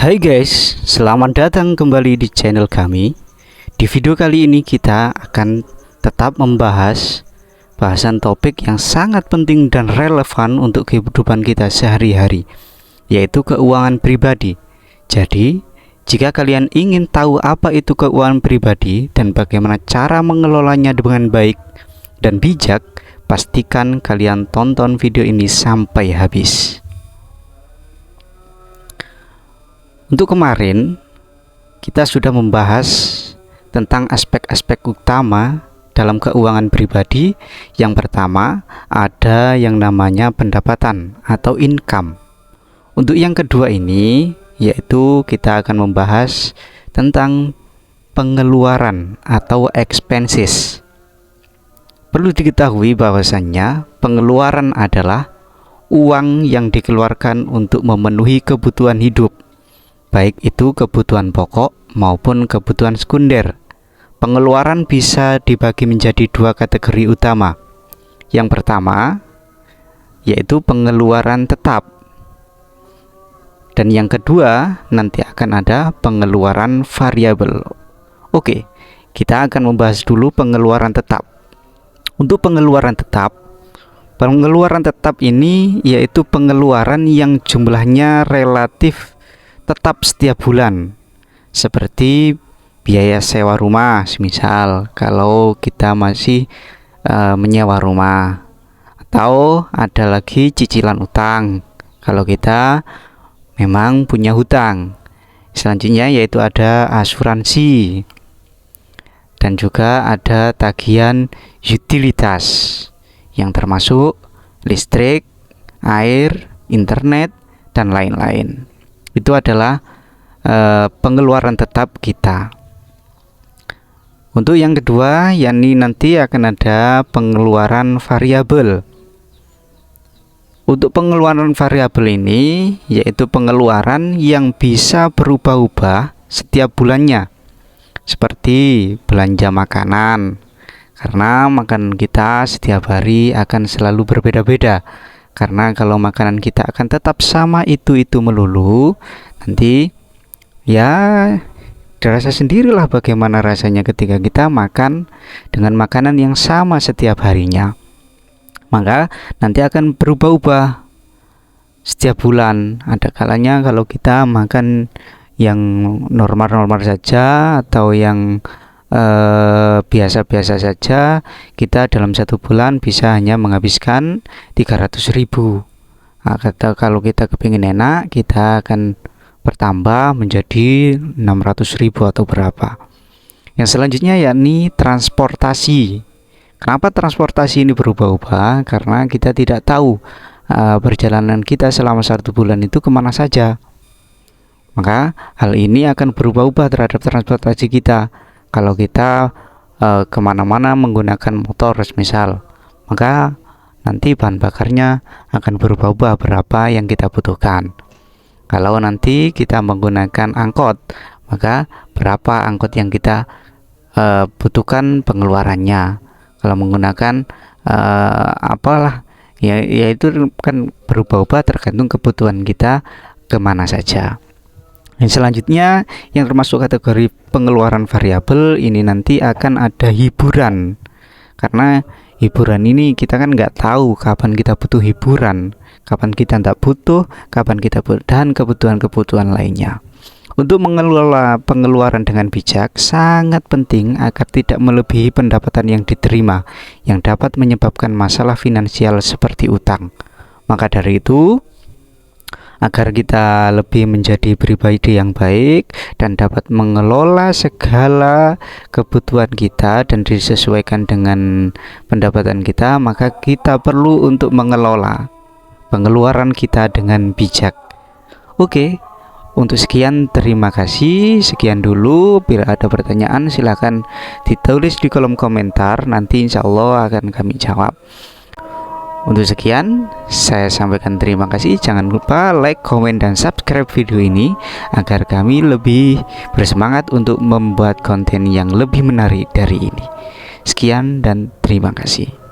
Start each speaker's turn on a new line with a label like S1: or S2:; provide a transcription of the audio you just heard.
S1: Hai guys, selamat datang kembali di channel kami. Di video kali ini kita akan tetap membahas bahasan topik yang sangat penting dan relevan untuk kehidupan kita sehari-hari, yaitu keuangan pribadi. Jadi, jika kalian ingin tahu apa itu keuangan pribadi dan bagaimana cara mengelolanya dengan baik dan bijak, pastikan kalian tonton video ini sampai habis. Untuk kemarin, kita sudah membahas tentang aspek-aspek utama dalam keuangan pribadi. Yang pertama, ada yang namanya pendapatan atau income. Untuk yang kedua ini, yaitu kita akan membahas tentang pengeluaran atau expenses. Perlu diketahui bahwasannya pengeluaran adalah uang yang dikeluarkan untuk memenuhi kebutuhan hidup, baik itu kebutuhan pokok maupun kebutuhan sekunder. Pengeluaran bisa dibagi menjadi dua kategori utama. Yang pertama yaitu pengeluaran tetap, dan yang kedua nanti akan ada pengeluaran variabel. Oke, kita akan membahas dulu pengeluaran tetap. Untuk pengeluaran tetap ini yaitu pengeluaran yang jumlahnya relatif tetap setiap bulan, seperti biaya sewa rumah, misal kalau kita masih menyewa rumah, atau ada lagi cicilan utang kalau kita memang punya hutang. Selanjutnya yaitu ada asuransi, dan juga ada tagihan utilitas yang termasuk listrik, air, internet, dan lain-lain. Itu adalah pengeluaran tetap kita. Untuk yang kedua, yakni nanti akan ada pengeluaran variabel. Untuk pengeluaran variabel ini yaitu pengeluaran yang bisa berubah-ubah setiap bulannya, seperti belanja makanan, karena makanan kita setiap hari akan selalu berbeda-beda. Karena kalau makanan kita akan tetap sama itu melulu, nanti ya dirasa sendirilah bagaimana rasanya ketika kita makan dengan makanan yang sama setiap harinya. Maka nanti akan berubah-ubah setiap bulan. Ada kalanya kalau kita makan yang normal-normal saja atau yang biasa-biasa saja, kita dalam satu bulan bisa hanya menghabiskan 300.000. Nah, kalau kita kepingin enak, kita akan bertambah menjadi 600.000 atau berapa. Yang selanjutnya yakni transportasi. Kenapa transportasi ini berubah-ubah? Karena kita tidak tahu perjalanan kita selama satu bulan itu kemana saja. Maka hal ini akan berubah-ubah terhadap transportasi kita. Kalau kita kemana-mana menggunakan motor misal, maka nanti bahan bakarnya akan berubah-ubah berapa yang kita butuhkan. Kalau nanti kita menggunakan angkot, maka berapa angkot yang kita butuhkan pengeluarannya. Kalau menggunakan apalah ya, itu kan berubah-ubah tergantung kebutuhan kita kemana saja. Yang selanjutnya yang termasuk kategori pengeluaran variabel ini nanti akan ada hiburan. Karena hiburan ini kita kan nggak tahu kapan kita butuh hiburan, kapan kita tidak butuh, kapan kita butuh, dan kebutuhan-kebutuhan lainnya. Untuk mengelola pengeluaran dengan bijak sangat penting agar tidak melebihi pendapatan yang diterima, yang dapat menyebabkan masalah finansial seperti utang. Maka dari itu, agar kita lebih menjadi pribadi yang baik dan dapat mengelola segala kebutuhan kita dan disesuaikan dengan pendapatan kita, maka kita perlu untuk mengelola pengeluaran kita dengan bijak. Oke, untuk sekian terima kasih. Sekian dulu. Bila ada pertanyaan silahkan ditulis di kolom komentar, nanti insya Allah akan kami jawab. Untuk sekian, saya sampaikan terima kasih. Jangan lupa like, komen, dan subscribe video ini agar kami lebih bersemangat untuk membuat konten yang lebih menarik dari ini. Sekian dan terima kasih.